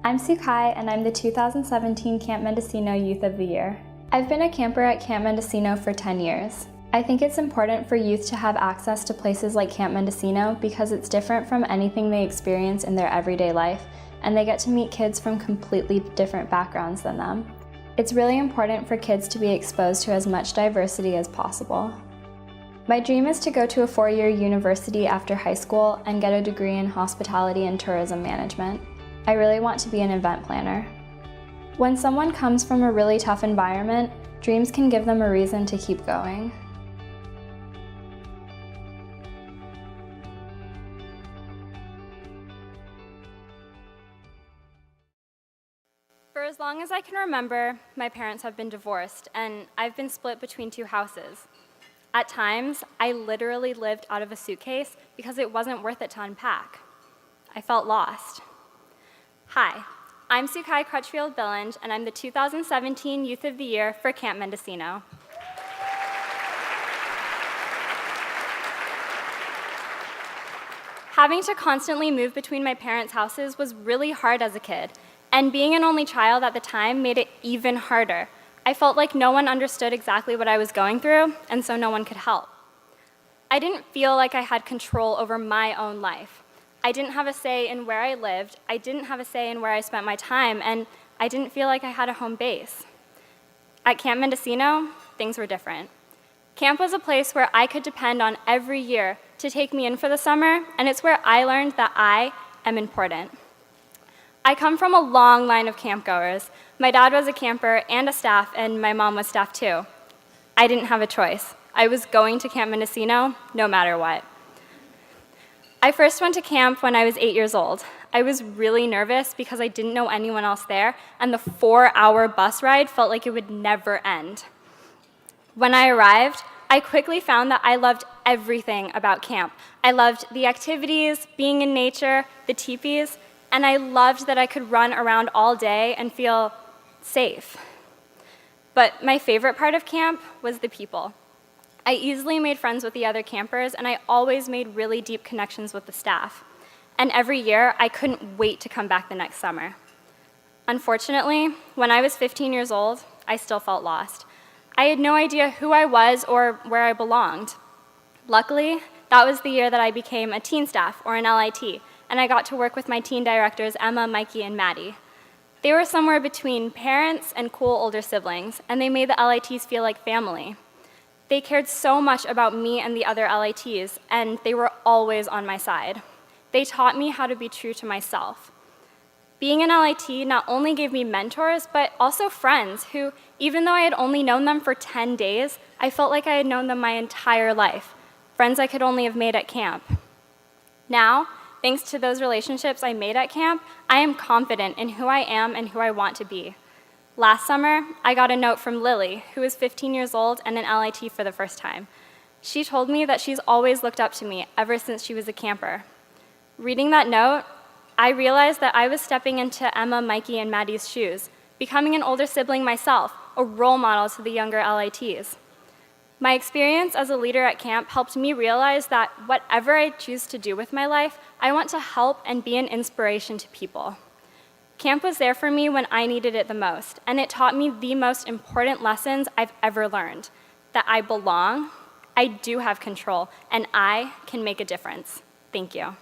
I'm Sukai, and I'm the 2017 Camp Mendocino Youth of the Year. I've been a camper at Camp Mendocino for 10 years. I think it's important for youth to have access to places like Camp Mendocino because it's different from anything they experience in their everyday life, and they get to meet kids from completely different backgrounds than them. It's really important for kids to be exposed to as much diversity as possible. My dream is to go to a 4-year university after high school and get a degree in hospitality and tourism management. I really want to be an event planner. When someone comes from a really tough environment, dreams can give them a reason to keep going. For as long as I can remember, my parents have been divorced, and I've been split between 2 houses. At times, I literally lived out of a suitcase because it wasn't worth it to unpack. I felt lost. Hi, I'm Sukai Crutchfield Billinge, and I'm the 2017 Youth of the Year for Camp Mendocino. Having to constantly move between my parents' houses was really hard as a kid, and being an only child at the time made it even harder. I felt like no one understood exactly what I was going through, and so no one could help. I didn't feel like I had control over my own life. I didn't have a say in where I lived, I didn't have a say in where I spent my time, and I didn't feel like I had a home base. At Camp Mendocino, things were different. Camp was a place where I could depend on every year to take me in for the summer, and it's where I learned that I am important. I come from a long line of campgoers. My dad was a camper and a staff, and my mom was staff too. I didn't have a choice. I was going to Camp Mendocino no matter what. I first went to camp when I was 8 years old. I was really nervous because I didn't know anyone else there, and the 4-hour bus ride felt like it would never end. When I arrived, I quickly found that I loved everything about camp. I loved the activities, being in nature, the teepees, and I loved that I could run around all day and feel safe. But my favorite part of camp was the people. I easily made friends with the other campers, and I always made really deep connections with the staff. And every year, I couldn't wait to come back the next summer. Unfortunately, when I was 15 years old, I still felt lost. I had no idea who I was or where I belonged. Luckily, that was the year that I became a teen staff, or an LIT, and I got to work with my teen directors, Emma, Mikey, and Maddie. They were somewhere between parents and cool older siblings, and they made the LITs feel like family. They cared so much about me and the other LITs, and they were always on my side. They taught me how to be true to myself. Being an LIT not only gave me mentors, but also friends who, even though I had only known them for 10 days, I felt like I had known them my entire life, friends I could only have made at camp. Now, thanks to those relationships I made at camp, I am confident in who I am and who I want to be. Last summer, I got a note from Lily, who is 15 years old and an LIT for the first time. She told me that she's always looked up to me ever since she was a camper. Reading that note, I realized that I was stepping into Emma, Mikey, and Maddie's shoes, becoming an older sibling myself, a role model to the younger LITs. My experience as a leader at camp helped me realize that whatever I choose to do with my life, I want to help and be an inspiration to people. Camp was there for me when I needed it the most, and it taught me the most important lessons I've ever learned, that I belong, I do have control, and I can make a difference. Thank you.